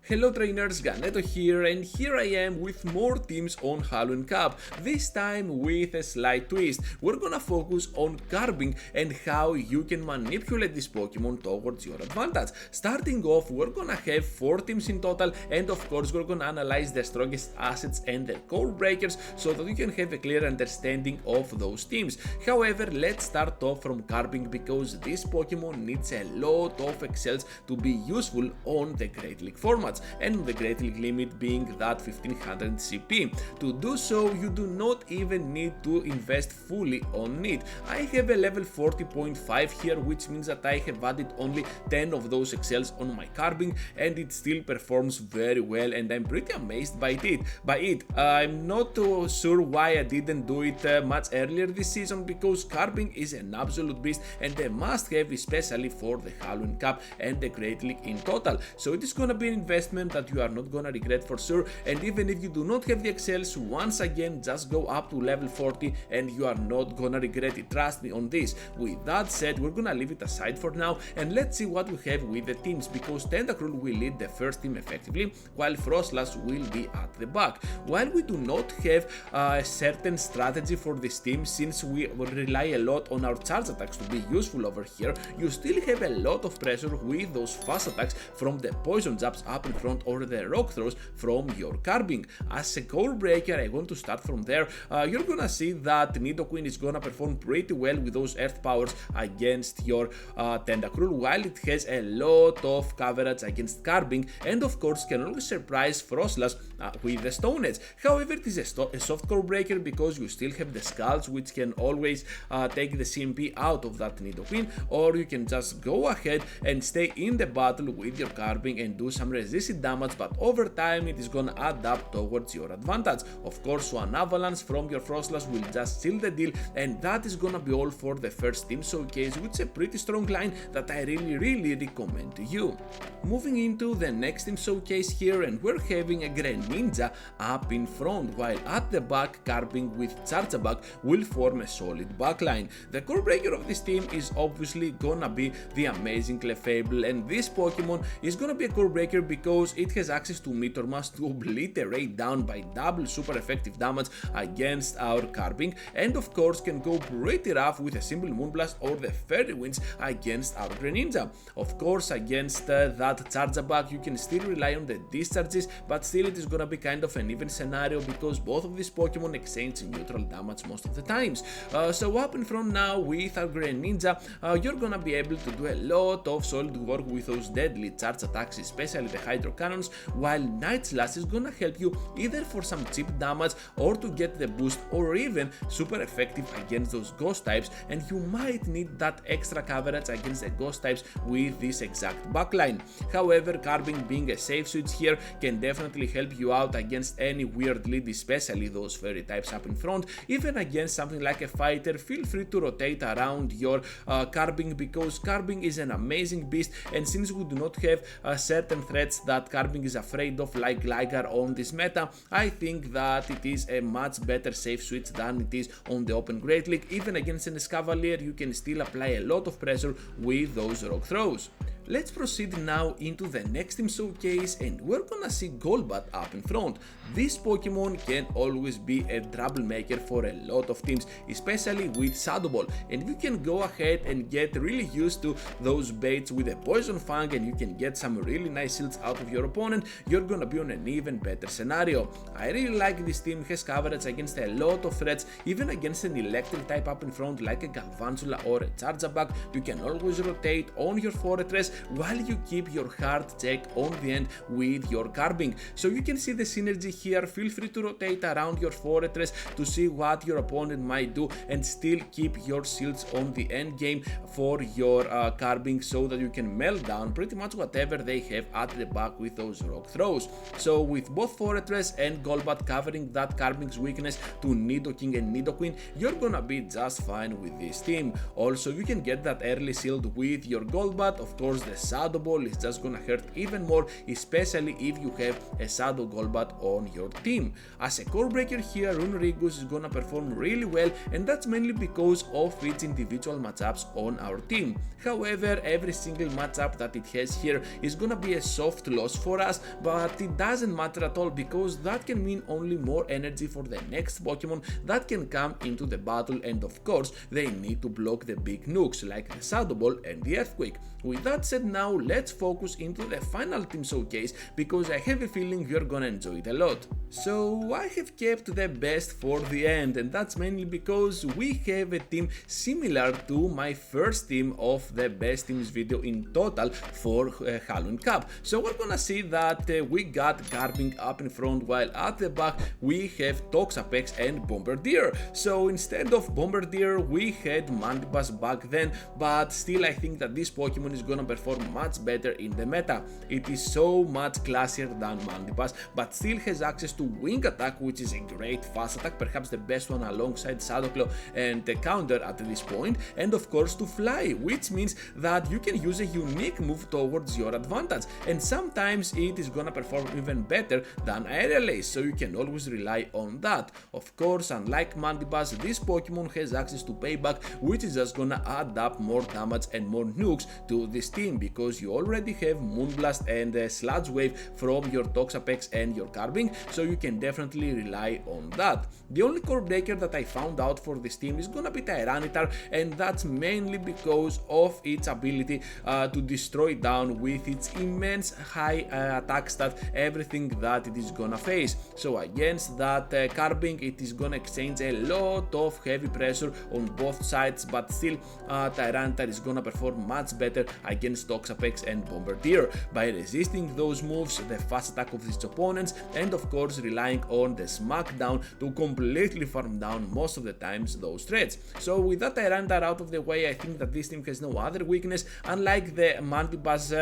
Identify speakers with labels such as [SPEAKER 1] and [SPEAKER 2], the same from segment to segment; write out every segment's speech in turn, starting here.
[SPEAKER 1] Hello trainers, Ganeto here, and here I am with more teams on Halloween Cup, this time with a slight twist. We're gonna focus on Carbink and how you can manipulate this Pokemon towards your advantage. Starting off, we're gonna have 4 teams in total, and of course we're gonna analyze their strongest assets and their core breakers so that you can have a clear understanding of those teams. However, let's start off from Carbink because this Pokemon needs a lot of excels to be useful on the Great League formats, and the Great League limit being that 1500 CP. To do so, you do not even need to invest fully on it. I have a level 40.5 here, which means that I have added only 10 of those excels on my Carbink, and it still performs very well, and I'm pretty amazed by it. I'm not too sure why I didn't do it much earlier this season, because Carbink is an absolute beast and a must-have, especially for the Halloween Cup and the Great League in total. So it is gonna be an investment that you are not gonna regret for sure, and even if you do not have the excels, once again just go up to level 40 and you are not gonna regret it, trust me on this. With that said, we're gonna leave it aside for now and let's see what we have with the teams, because Tentacruel will lead the first team effectively while Frostlass will be at the back. While we do not have a certain strategy for this team, since we rely a lot on our charge attacks to be useful over here, you still have a lot of pressure with those fast attacks from the poison jabs up in front or the rock throws from your Carbink. As a core breaker, I want to start from there. You're gonna see that Nidoqueen is gonna perform pretty well with those earth powers against your Tentacruel, while it has a lot of coverage against Carbink, and of course can always surprise Frostlass with the Stone Edge. However, it is a soft core breaker because you still have the Skulls, which can always take the CMP out of that Nidoqueen, or you can just go ahead and stay in the battle with your Carbink and do some resisted damage, but over time it is gonna add up towards your advantage. Of course, so an avalanche from your Frostlass will just seal the deal, and that is gonna be all for the first team showcase, which is a pretty strong line that I really recommend to you. Moving into the next team showcase here, and we're having a Greninja up in front, while at the back Carbink with Charjabug will form a solid backline. The core breaker of this team is obviously gonna be the amazing Clefable, and this Pokemon is gonna be a core breaker because it has access to Meteor Mash to obliterate down by double super effective damage against our Carbink, and of course can go pretty rough with a simple Moonblast or the Fairy Winds against our Greninja. Of course, against that Charjabug you can still rely on the discharges, but still it is gonna be kind of an even scenario because both of these Pokemon exchange neutral damage most of the times. So up in front now with our Greninja, you're gonna be able to do a lot of solid work with those deadly charge attacks, especially the Hydro Cannons, while Night Slash is gonna help you either for some cheap damage or to get the boost, or even super effective against those ghost types, and you might need that extra coverage against the ghost types with this exact backline. However, Carbink being a safe switch here can definitely help you out against any weird lead, especially those fairy types up in front. Even against something like a fighter, feel free to rotate around your Carbink, because Carbink is an amazing beast, and since we do not have certain threats that Carbink is afraid of, like Gligar on this meta, I think that it is a much better safe switch than it is on the Open Great League. Even against an Escavalier, you can still apply a lot of pressure with those rock throws. Let's proceed now into the next team showcase, and we're gonna see Golbat up in front. This Pokemon can always be a troublemaker for a lot of teams, especially with Shadow Ball, and you can go ahead and get really used to those baits with a Poison Fang, and you can get some really nice shields out of your opponent. You're gonna be on an even better scenario. I really like this team, has coverage against a lot of threats, even against an electric type up in front like a Galvantula or a Charjabug. You can always rotate on your Fortress while you keep your hard check on the end with your Carbink. So you can see the synergy here. Feel free to rotate around your Fortress to see what your opponent might do, and still keep your shields on the end game for your Carbink, so that you can melt down pretty much whatever they have at the back with those rock throws. So with both Fortress and Golbat covering that Carbink's weakness to Nidoking and Nidoqueen, you're gonna be just fine with this team. Also, you can get that early shield with your Golbat. Of course, the Shadow Ball is just gonna hurt even more, especially if you have a Shadow Golbat on your team. As a core breaker here, Runerigus is gonna perform really well, and that's mainly because of its individual matchups on our team. However, every single matchup that it has here is gonna be a soft loss for us, but it doesn't matter at all because that can mean only more energy for the next Pokemon that can come into the battle, and of course they need to block the big nukes like the Shadow Ball and the Earthquake. With that said, now let's focus into the final team showcase because I have a feeling you're gonna enjoy it a lot. So I have kept the best for the end, and that's mainly because we have a team similar to my first team of the best teams video in total for Halloween Cup. So we're gonna see that we got Carbink up in front, while at the back we have Toxapex and Bombardier. So instead of Bombardier we had Mandibuss back then, but still I think that this Pokemon is gonna perform much better in the meta. It is so much classier than Mandibuss, but still has access to Wing Attack, which is a great fast attack, perhaps the best one alongside Shadow Claw and the Counter at this point, and of course to Fly, which means that you can use a unique move towards your advantage, and sometimes it is gonna perform even better than Aerial Ace, so you can always rely on that. Of course, unlike Mandibuss, this Pokemon has access to Payback, which is just gonna add up more damage and more nukes to this team because you already have Moonblast and Sludge Wave from your Toxapex and your Carbink, so you can definitely rely on that. The only core breaker that I found out for this team is gonna be Tyranitar, and that's mainly because of its ability to destroy down with its immense high attack stat everything that it is gonna face. So against that Carbink, it is gonna exchange a lot of heavy pressure on both sides, but still Tyranitar is gonna perform much better against Toxapex and Bombardier by resisting those moves, the fast attack of its opponents, and of course relying on the Smackdown to completely farm down most of the times those threats. So with that Tyranitar out of the way, I think that this team has no other weakness, unlike the Mandibuss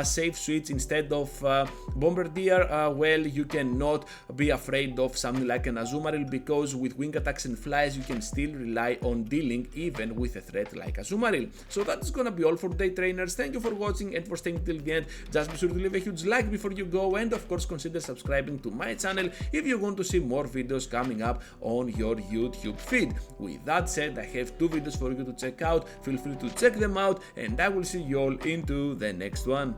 [SPEAKER 1] safe switch instead of Bombardier. Well, you cannot be afraid of something like an Azumarill because with Wing Attacks and Flies you can still rely on dealing even with a threat like Azumarill. So that's gonna be all for today, trainers. Thank you for watching and for staying till the end. Just be sure to leave a huge like before you go, and of course consider subscribing to my channel if you want to see more videos coming up on your YouTube feed. With that said, I have 2 videos for you to check out. Feel free to check them out, and I will see you all into the next one.